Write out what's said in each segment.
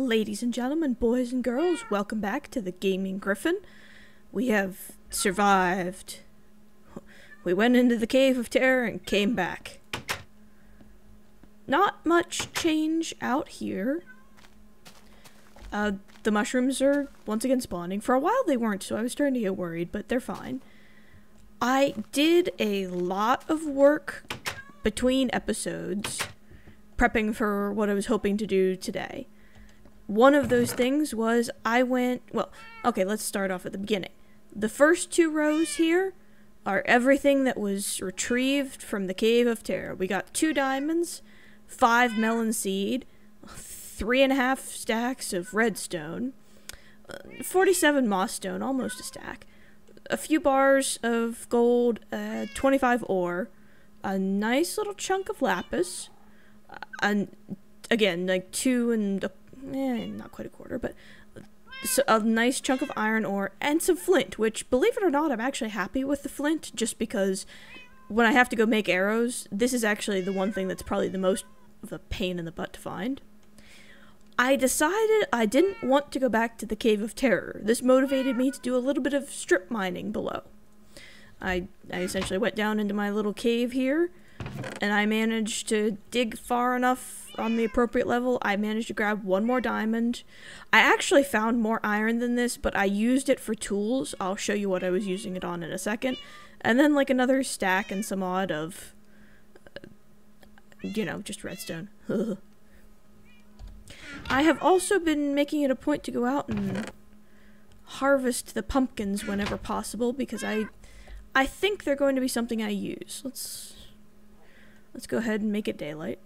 Ladies and gentlemen, boys and girls, welcome back to the Gaming Gryphon. We have survived. We went into the Cave of Terror and came back. Not much change out here. The mushrooms are once again spawning. For a while they weren't, so I was starting to get worried, but they're fine. I did a lot of work between episodes, prepping for what I was hoping to do today. One of those things was okay, let's start off at the beginning. The first two rows here are everything that was retrieved from the Cave of Terror. We got 2 diamonds, 5 melon seed, 3.5 stacks of redstone, 47 moss stone, almost a stack, a few bars of gold, 25 ore, a nice little chunk of lapis, and again, like 2 and not quite a quarter, but a nice chunk of iron ore and some flint, which, believe it or not, I'm actually happy with the flint, just because when I have to go make arrows, this is actually the one thing that's probably the most of a pain in the butt to find. I decided I didn't want to go back to the Cave of Terror. This motivated me to do a little bit of strip mining below. I essentially went down into my little cave here, and I managed to dig far enough on the appropriate level. I managed to grab 1 more diamond. I actually found more iron than this, but I used it for tools. I'll show you what I was using it on in a second. And then like another stack and some odd of, just redstone. I have also been making it a point to go out and harvest the pumpkins whenever possible, because I think they're going to be something I use. Let's go ahead and make it daylight.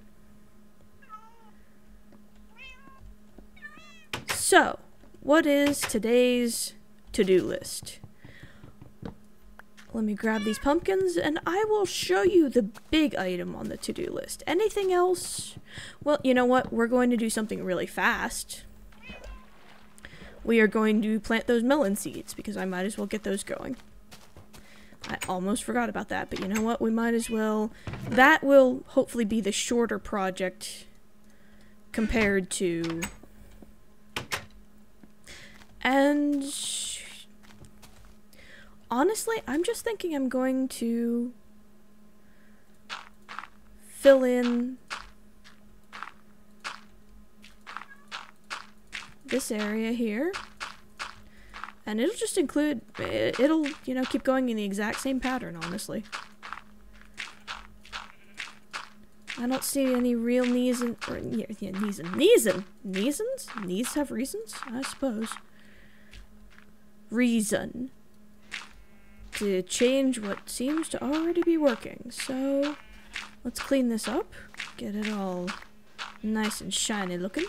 So, what is today's to-do list? Let me grab these pumpkins and I will show you the big item on the to-do list. Anything else? Well, you know what? We're going to do something really fast. We are going to plant those melon seeds because I might as well get those going. I almost forgot about that, but you know what? We might as well. That will hopefully be the shorter project compared to... And honestly, I'm just thinking I'm going to fill in this area here. And it'll just include, it'll, keep going in the exact same pattern, honestly. I don't see any real Needs have reasons, I suppose. Reason to change what seems to already be working. So, let's clean this up, get it all nice and shiny looking.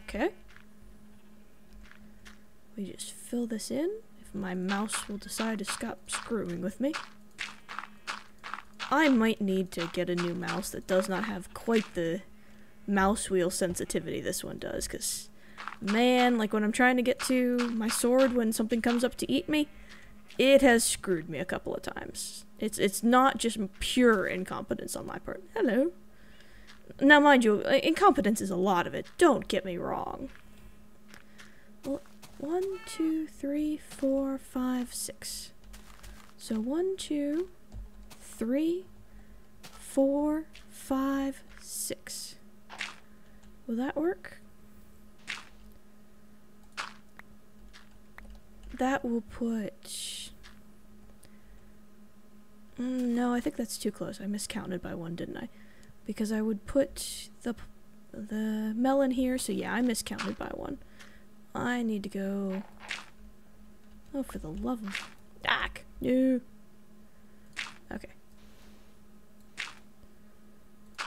Okay. We just fill this in, if my mouse will decide to stop screwing with me. I might need to get a new mouse that does not have quite the mouse wheel sensitivity this one does, because, man, like when I'm trying to get to my sword when something comes up to eat me, it has screwed me a couple of times. It's not just pure incompetence on my part. Hello. Now, mind you, incompetence is a lot of it. Don't get me wrong. Well, 1, 2, 3, 4, 5, 6. So 1, 2, 3, 4, 5, 6. Will that work? That will put... no, I think that's too close. I miscounted by 1, didn't I? Because I would put the melon here, so yeah, I miscounted by 1. I need to go... Oh, for the love of... No. Okay.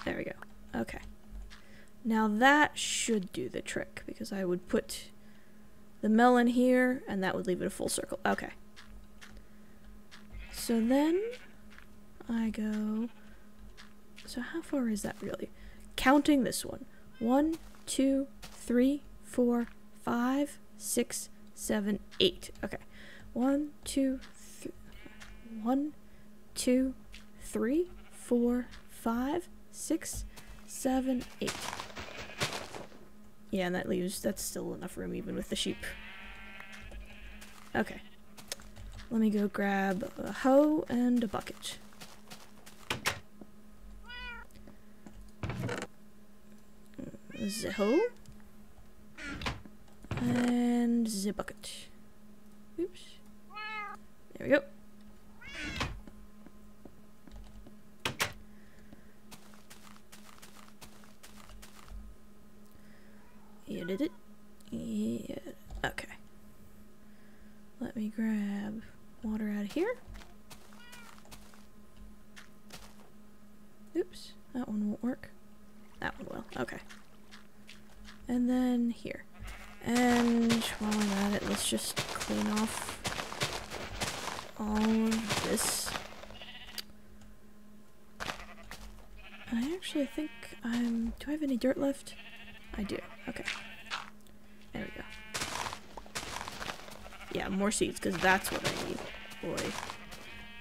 There we go. Okay. Now that should do the trick, because I would put the melon here, and that would leave it a full circle. Okay. So then, I go... So how far is that really? Counting this one. 1, 2, 3, 4, 5, 6, 7, 8. Okay. 1, 2, 3, 4, 5, 6, 7, 8. Yeah, and that's still enough room even with the sheep. Okay. Let me go grab a hoe and a bucket. The hoe. And the bucket. Oops. There we go. You did it? Yeah. Okay. Let me grab water out of here. Oops. That one won't work. That one will. Okay. And then here. And while I'm at it, let's just clean off all of this. I actually think do I have any dirt left? I do. Okay. There we go. Yeah, more seeds, because that's what I need. Boy.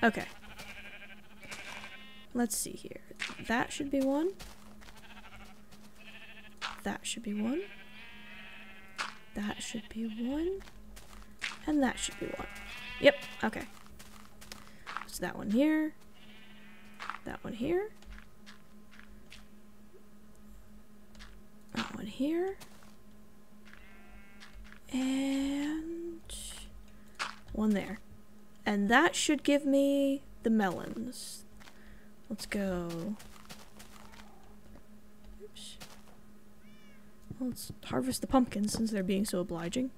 Okay. Let's see here. That should be one. That should be one. That should be one. And that should be one. Yep, okay. So that one here. That one here. That one here. And one there. And that should give me the melons. Let's go. Oops. Let's harvest the pumpkins since they're being so obliging.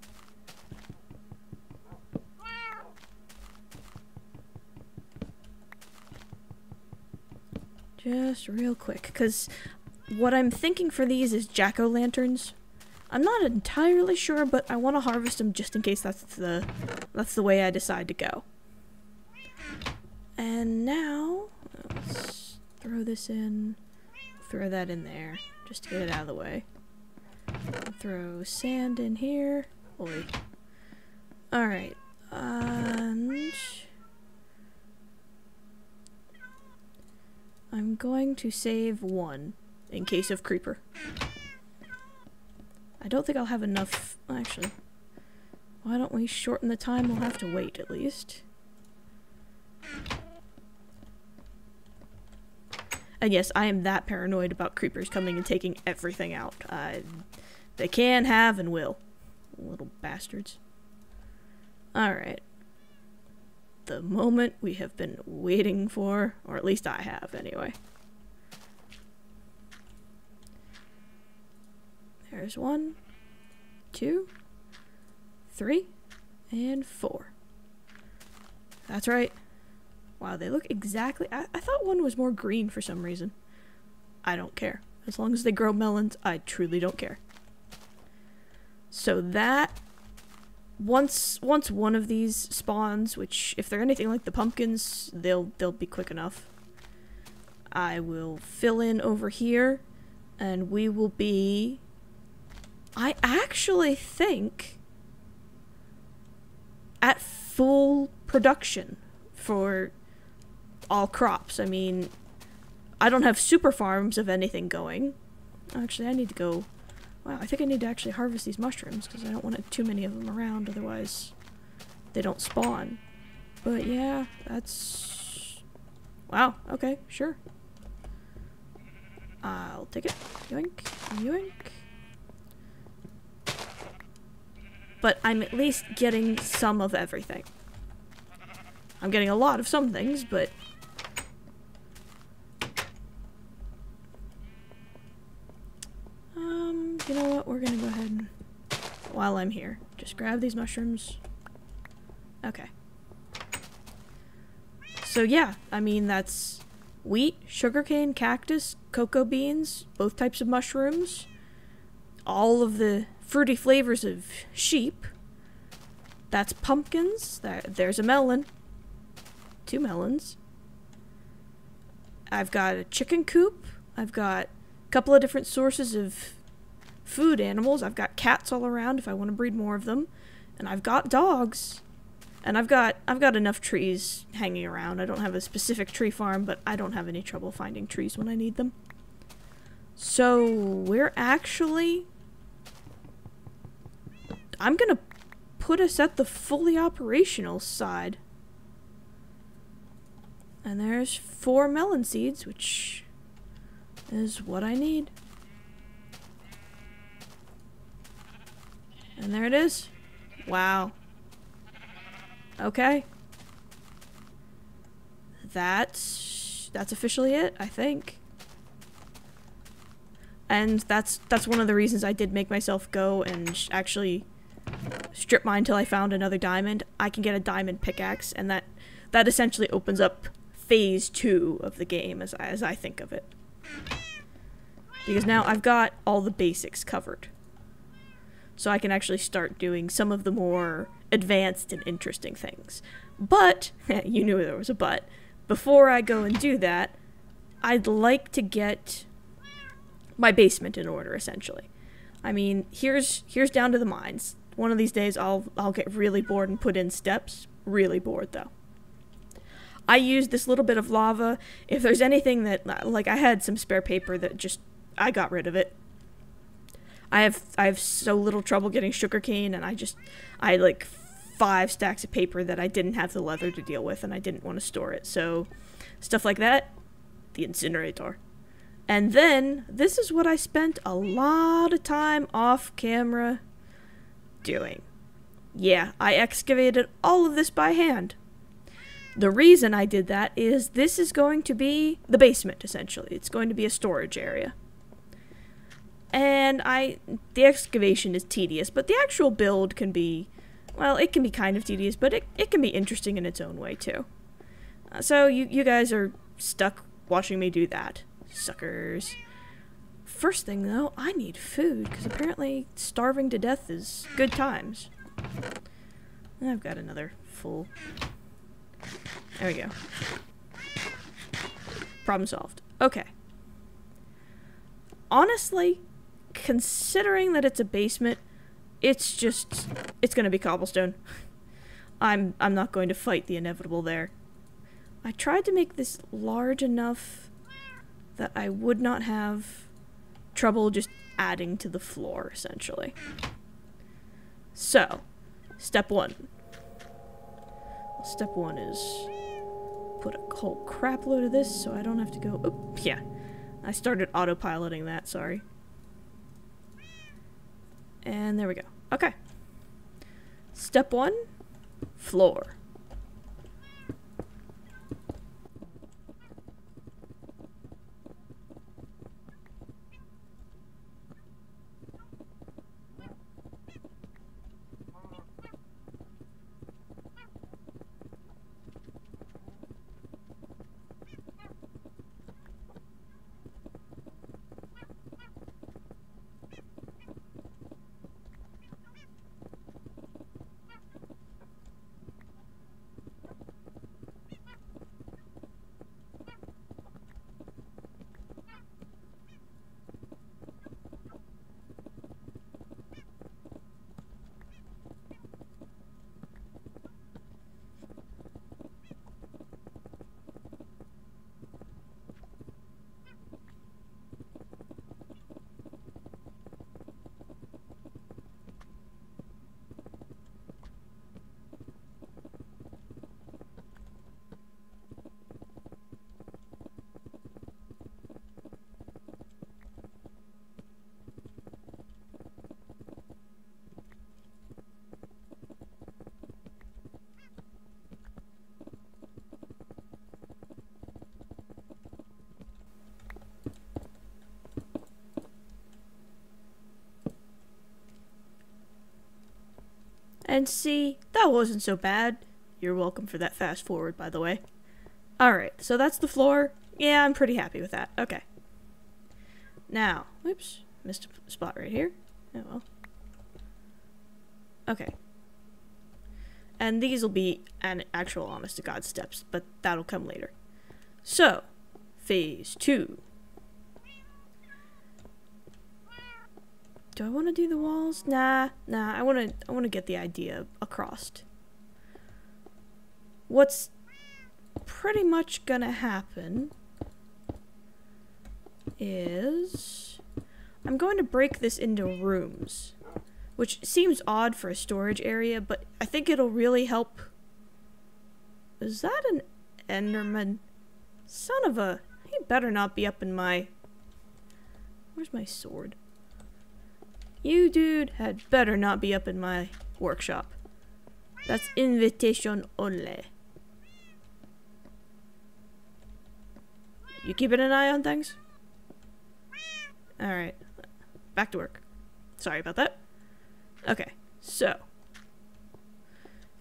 Just real quick, because what I'm thinking for these is jack-o'-lanterns. I'm not entirely sure, but I want to harvest them just in case that's the way I decide to go. And now, let's throw this in, throw that in there, just to get it out of the way. Throw sand in here. Oi. Alright, and I'm going to save one in case of creeper. I don't think I'll have enough. Actually, why don't we shorten the time? We'll have to wait at least. And yes, I am that paranoid about creepers coming and taking everything out. They can, have, and will. Little bastards. Alright. The moment we have been waiting for, or at least I have anyway. There's 1, 2, 3, and 4. That's right. Wow, they look exactly... I thought one was more green for some reason. I don't care. As long as they grow melons, I truly don't care. So that... Once one of these spawns, which if they're anything like the pumpkins, they'll be quick enough. I will fill in over here, and we will be... I actually think at full production for all crops. I mean, I don't have super farms of anything going. Actually, I need to go... Wow, I think I need to actually harvest these mushrooms because I don't want too many of them around, otherwise they don't spawn. But yeah, that's... Wow, okay, sure. I'll take it. Yoink, yoink. But I'm at least getting some of everything. I'm getting a lot of some things, but... You know what? We're gonna go ahead and... While I'm here, just grab these mushrooms. Okay. So yeah, I mean, that's wheat, sugarcane, cactus, cocoa beans, both types of mushrooms, all of the fruity flavors of sheep. That's pumpkins. There's a melon. 2 melons. I've got a chicken coop. I've got a couple of different sources of food animals. I've got cats all around if I want to breed more of them. And I've got dogs. And I've got enough trees hanging around. I don't have a specific tree farm, but I don't have any trouble finding trees when I need them. So we're actually... I'm gonna put us at the fully operational side. And there's 4 melon seeds, which is what I need. And there it is. Wow. Okay. That's officially it, I think. And that's one of the reasons I did make myself go and actually strip mine until I found another diamond. I can get a diamond pickaxe, and that essentially opens up phase 2 of the game as I think of it. Because now I've got all the basics covered. So I can actually start doing some of the more advanced and interesting things. But, you knew there was a but, before I go and do that, I'd like to get my basement in order, essentially. I mean, here's down to the mines. One of these days I'll get really bored and put in steps. Really bored, though. I used this little bit of lava. If there's anything that, like, I had some spare paper that just, I got rid of it. I have so little trouble getting sugarcane, and I had like 5 stacks of paper that I didn't have the leather to deal with, and I didn't want to store it. So, stuff like that, the incinerator. And then, this is what I spent a lot of time off camera doing. Yeah, I excavated all of this by hand. The reason I did that is this is going to be the basement, essentially. It's going to be a storage area. And the excavation is tedious, but the actual build can be, well, it can be kind of tedious, but it can be interesting in its own way, too. So you guys are stuck watching me do that. Suckers. First thing, though, I need food, because apparently starving to death is good times. I've got another full. There we go. Problem solved. Okay. Honestly, considering that it's a basement, it's gonna be cobblestone. I'm not going to fight the inevitable there. I tried to make this large enough that I would not have trouble just adding to the floor, essentially. So, step 1. Step 1 is put a whole crap load of this so I don't have to go, oh, yeah. I started autopiloting that, sorry. And there we go. Okay. Step 1, floor. And see, that wasn't so bad. You're welcome for that fast forward, by the way. Alright, so that's the floor. Yeah, I'm pretty happy with that. Okay. Now, whoops, missed a spot right here. Oh well. Okay. And these will be an actual honest-to-God steps, but that'll come later. So, phase 2. Do I want to do the walls? Nah, I want to get the idea across. what's pretty much gonna happen is I'm going to break this into rooms, which seems odd for a storage area, but I think it'll really help. Is that an Enderman? Son of a... He better not be up in my... Where's my sword? You, dude, had better not be up in my workshop. That's invitation only. You keeping an eye on things? Alright. Back to work. Sorry about that. Okay, so.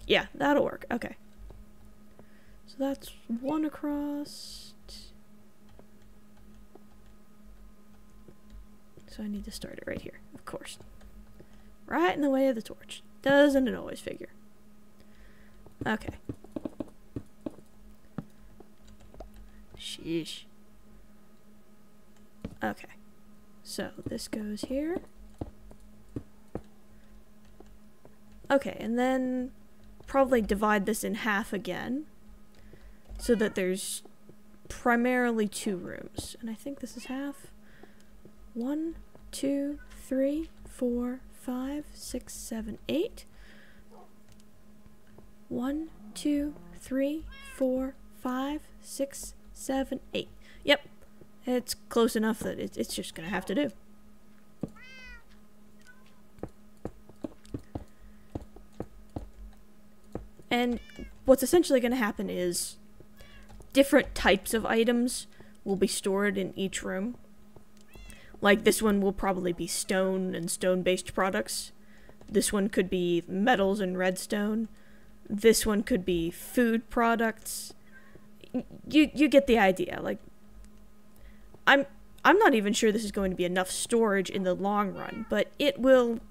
Yeah, that'll work. Okay. So that's one across. So I need to start it right here, of course. Right in the way of the torch. Doesn't it always figure? Okay. Sheesh. Okay. So this goes here. Okay, and then probably divide this in half again so that there's primarily 2 rooms. And I think this is half. 1, 2, 3, 4, 5, 6, 7, 8. 1, 2, 3, 4, 5, 6, 7, 8. Yep. It's close enough that it's just gonna have to do. And what's essentially gonna happen is different types of items will be stored in each room. Like this one will probably be stone and stone-based products. This one could be metals and redstone. This one could be food products. You get the idea. Like I'm not even sure this is going to be enough storage in the long run, but it will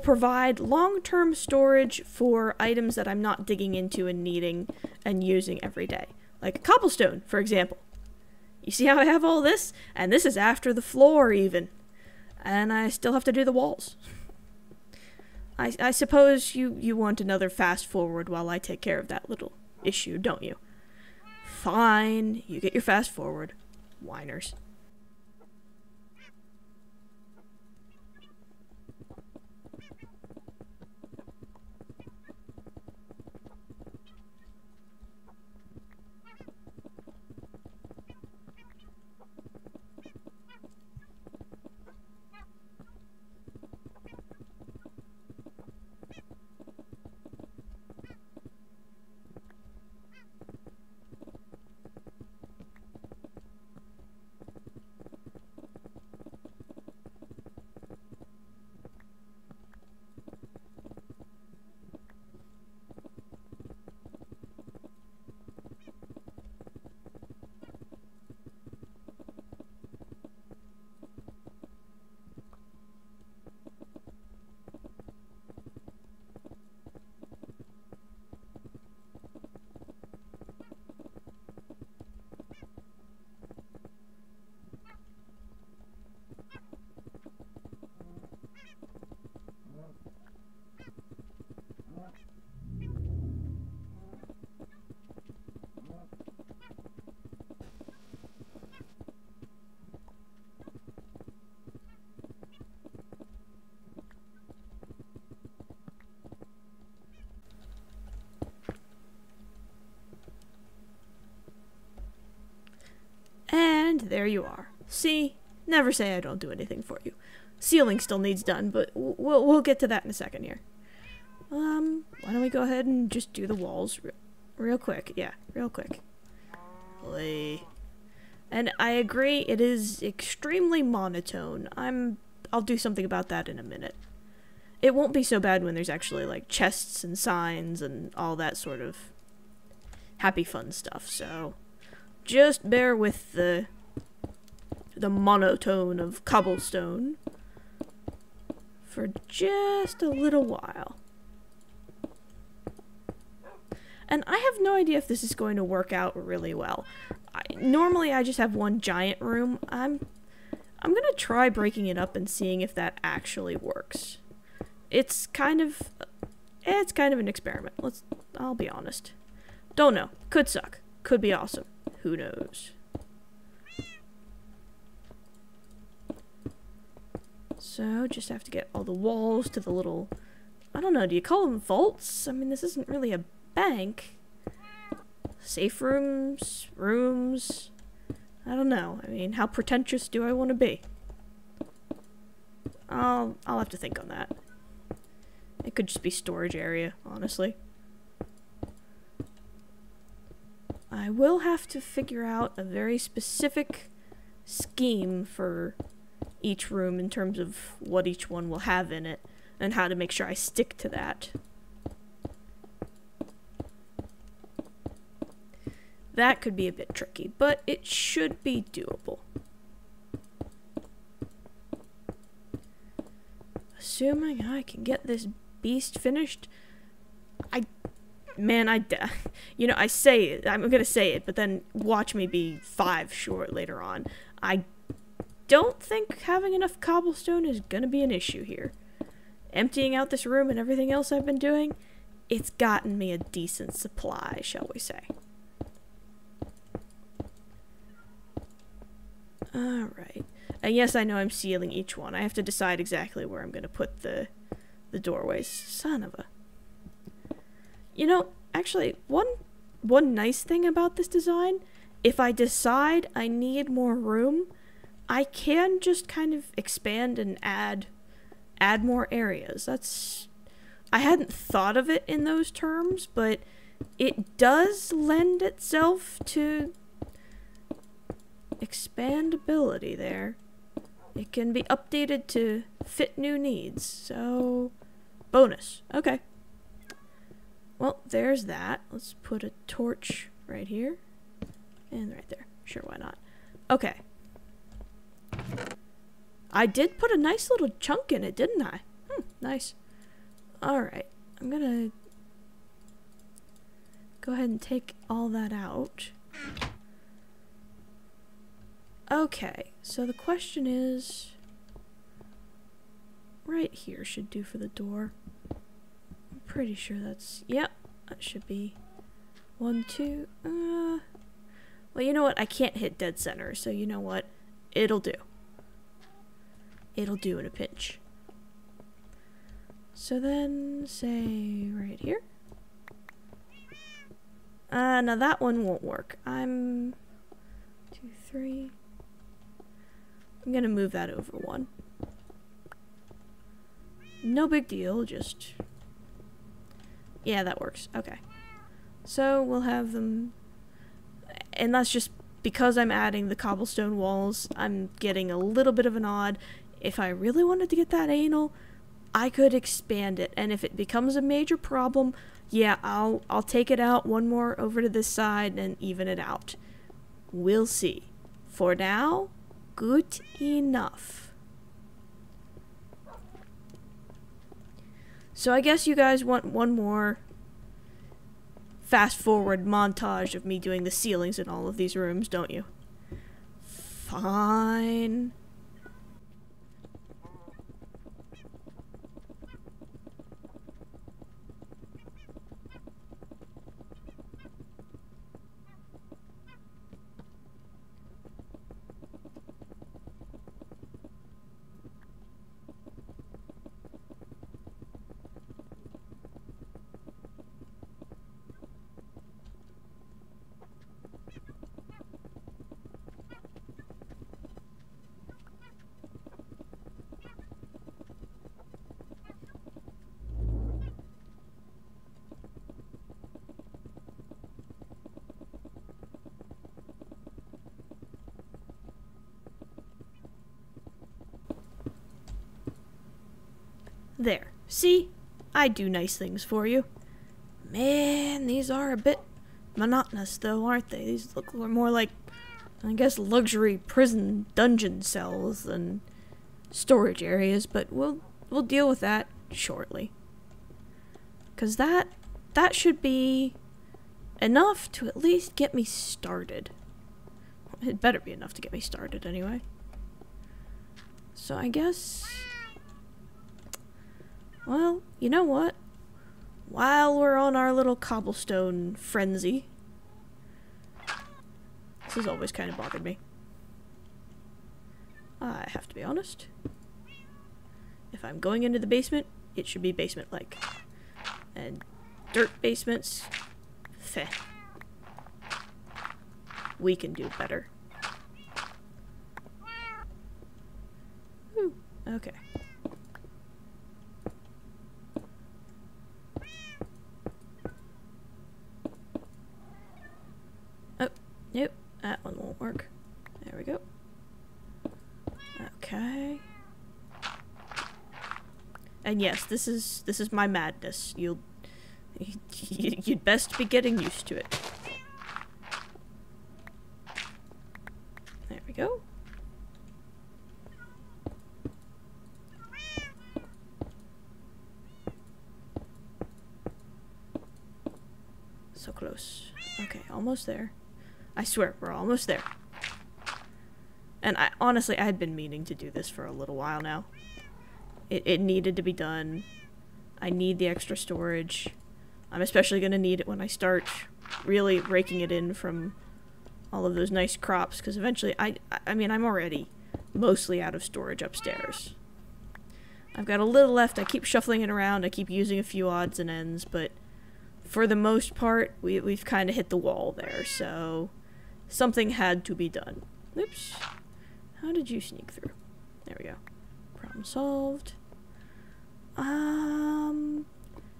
provide long-term storage for items that I'm not digging into and needing and using every day. Like cobblestone, for example. You see how I have all this? And this is after the floor even. And I still have to do the walls. I suppose you want another fast forward while I take care of that little issue, don't you? Fine, you get your fast forward. Whiners. And there you are. See? Never say I don't do anything for you. Ceiling still needs done, but we'll get to that in a second here. Why don't we go ahead and just do the walls real quick. Yeah, real quick. Play. And I agree, it is extremely monotone. I'll do something about that in a minute. It won't be so bad when there's actually like chests and signs and all that sort of happy fun stuff, so just bear with the monotone of cobblestone for just a little while. And I have no idea if this is going to work out really well. Normally I just have one giant room. I'm gonna try breaking it up and seeing if that actually works. It's kind of an experiment. I'll be honest. Don't know. Could suck. Could be awesome. Who knows? So, just have to get all the walls to the little... I don't know, do you call them vaults? I mean, this isn't really a bank. Safe rooms? Rooms? I don't know. I mean, how pretentious do I want to be? I'll have to think on that. It could just be storage area, honestly. I will have to figure out a very specific scheme for each room in terms of what each one will have in it and how to make sure I stick to that. That could be a bit tricky, but it should be doable. Assuming I can get this beast finished, you know, I say it, I'm gonna say it, but then watch me be 5 short later on. I don't think having enough cobblestone is gonna be an issue here. Emptying out this room and everything else I've been doing, it's gotten me a decent supply, shall we say. Alright. And yes, I know I'm sealing each one. I have to decide exactly where I'm gonna put the doorways. Son of a... You know, actually, one nice thing about this design, if I decide I need more room, I can just kind of expand and add more areas. I hadn't thought of it in those terms, but it does lend itself to expandability there. It can be updated to fit new needs, so bonus. Okay. Well, there's that. Let's put a torch right here and right there. Sure, why not? Okay. I did put a nice little chunk in it, didn't I? Nice. Alright. I'm gonna go ahead and take all that out. Okay, so the question is... Right here should do for the door. I'm pretty sure that's... Yep, that should be 1, 2... Well, you know what? I can't hit dead center, so you know what? It'll do. It'll do in a pinch. So then, say, right here. Now that one won't work. 2, 3... I'm gonna move that over 1. No big deal, just... Yeah, that works. Okay. So, we'll have them... And that's just because I'm adding the cobblestone walls, I'm getting a little bit of an odd. If I really wanted to get that anal, I could expand it. And if it becomes a major problem, yeah, I'll take it out one more over to this side and even it out. We'll see. For now... Good enough. So I guess you guys want one more fast forward montage of me doing the ceilings in all of these rooms, don't you? Fine. There. See? I do nice things for you. Man, these are a bit monotonous though, aren't they? These look more like, I guess, luxury prison dungeon cells than storage areas, but we'll deal with that shortly. 'Cause that should be enough to at least get me started. It better be enough to get me started anyway. So I guess... Well, you know what? while we're on our little cobblestone frenzy. This has always kind of bothered me. I have to be honest. If I'm going into the basement, it should be basement-like. And dirt basements, feh. We can do better. Whew, okay. Oh, nope, that one won't work. There we go. Okay. And yes, this is my madness. You'd best be getting used to it. There we go. So close. Okay, almost there. I swear, we're almost there. And honestly, I had been meaning to do this for a little while now. It needed to be done. I need the extra storage. I'm especially going to need it when I start really raking it in from all of those nice crops, because eventually, I mean, I'm already mostly out of storage upstairs. I've got a little left. I keep shuffling it around. I keep using a few odds and ends, but for the most part, we've kind of hit the wall there, so something had to be done. Oops. How did you sneak through? There we go. Problem solved. Am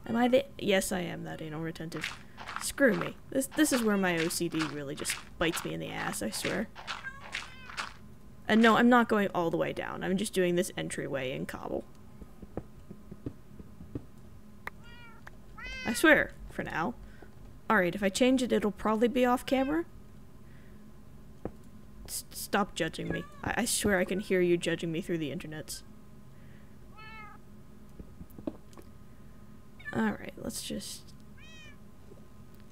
I the— yes, I am that anal retentive. Screw me. This is where my OCD really just bites me in the ass, I swear. And no, I'm not going all the way down. I'm just doing this entryway in cobble. I swear, for now. Alright, if I change it, it'll probably be off camera. Stop judging me. I swear I can hear you judging me through the internets. Alright, let's just...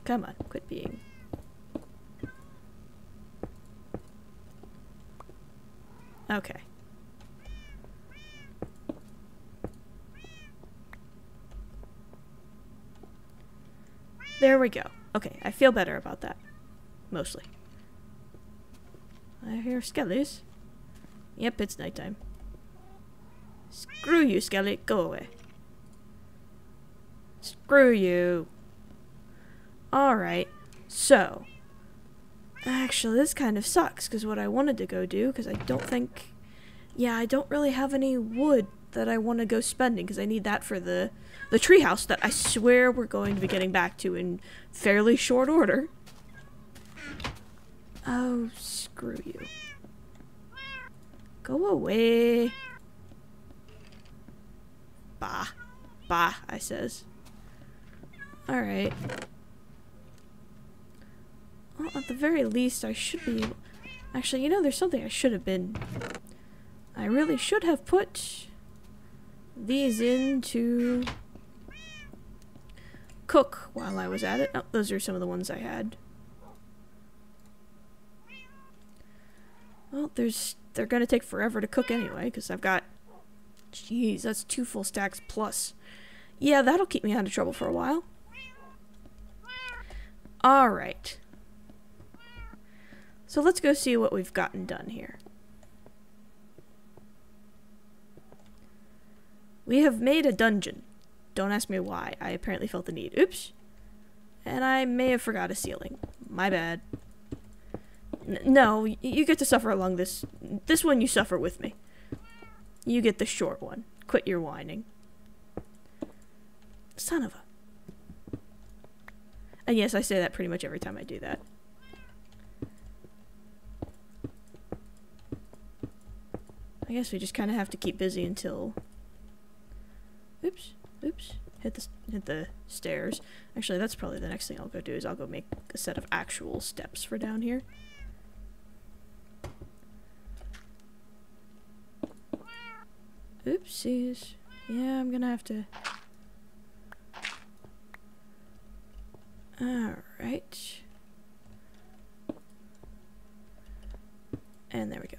come on, quit being... okay. There we go. Okay, I feel better about that. Mostly. I hear skellies. Yep, it's nighttime. Screw you, skelly. Go away. Screw you. Alright, so... actually, this kind of sucks, because what I wanted to go do, because I don't think... yeah, I don't really have any wood that I want to go spending, because I need that for the treehouse that I swear we're going to be getting back to in fairly short order. Oh, screw you. Go away. Bah. Bah, I says. Alright. Well, at the very least, I should be able... actually, you know, there's something I should have been... I really should have put these in to cook while I was at it. Oh, those are some of the ones I had. Well, they're gonna take forever to cook anyway, because I've got... jeez, that's 2 full stacks plus. Yeah, that'll keep me out of trouble for a while. Alright. So let's go see what we've gotten done here. We have made a dungeon. Don't ask me why. I apparently felt the need. Oops. And I may have forgot a ceiling. My bad. No, you get to suffer along this. This one you suffer with me. You get the short one. Quit your whining. Son of a... and yes, I say that pretty much every time I do that. I guess we just kind of have to keep busy until... oops, oops. Hit the stairs. Actually, that's probably the next thing I'll go do, is I'll go make a set of actual steps for down here. Oopsies. Yeah, I'm gonna have to... alright. And there we go.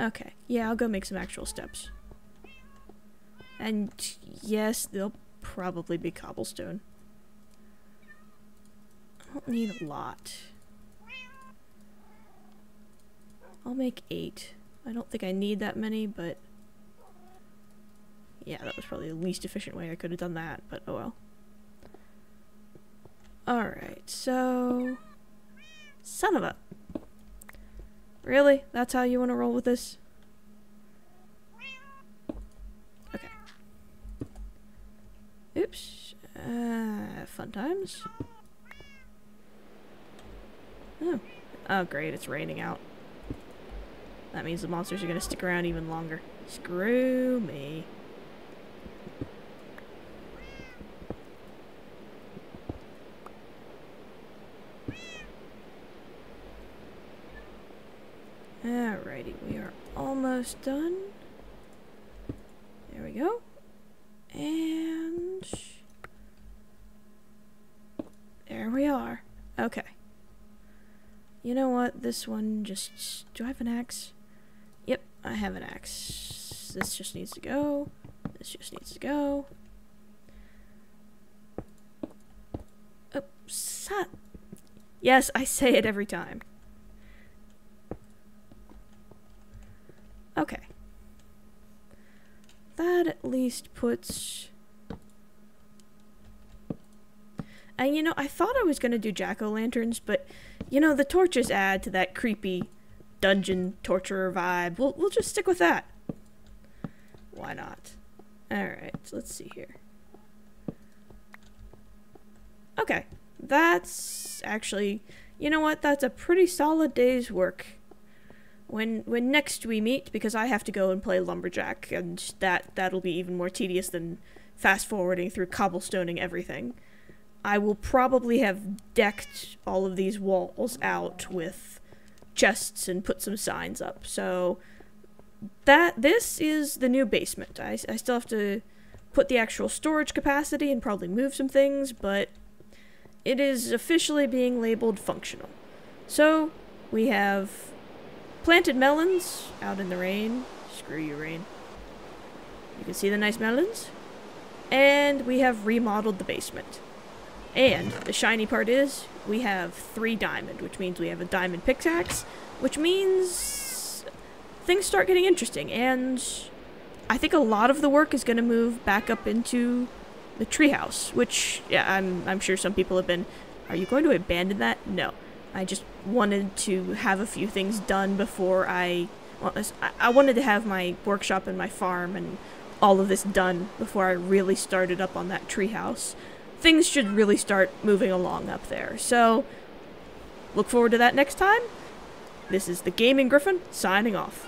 Okay. Yeah, I'll go make some actual steps. And yes, they'll probably be cobblestone. I don't need a lot. I'll make 8. I don't think I need that many, but yeah, that was probably the least efficient way I could have done that, but oh well. Alright, so... Son of a... Really? That's how you want to roll with this? Okay. Oops. Fun times. Oh. Oh great, it's raining out. That means the monsters are gonna stick around even longer. Screw me. Alrighty, we are almost done. There we go. And... there we are. Okay. You know what? This one just... do I have an axe? Yep, I have an axe. This just needs to go. This just needs to go. Oh, son. Yes, I say it every time. Okay. That at least puts... and you know, I thought I was gonna do jack-o'-lanterns, but you know, the torches add to that creepy dungeon torturer vibe. We'll just stick with that. Why not? Alright, so let's see here. Okay. That's actually... you know what? That's a pretty solid day's work. When next we meet, because I have to go and play Lumberjack, and that'll be even more tedious than fast-forwarding through cobblestoning everything, I will probably have decked all of these walls out with chests and put some signs up. So this is the new basement. I still have to put the actual storage capacity and probably move some things, but it is officially being labeled functional. So we have planted melons out in the rain. Screw you, rain. You can see the nice melons. And we have remodeled the basement. And the shiny part is we have 3 diamond, which means we have a diamond pickaxe, which means things start getting interesting. And I think a lot of the work is going to move back up into the treehouse, which, yeah, I'm sure some people have been, are you going to abandon that? No. I just wanted to have a few things done before I wanted to have my workshop and my farm and all of this done before I really started up on that treehouse. Things should really start moving along up there. So, look forward to that next time. This is the Gaming Gryphon, signing off.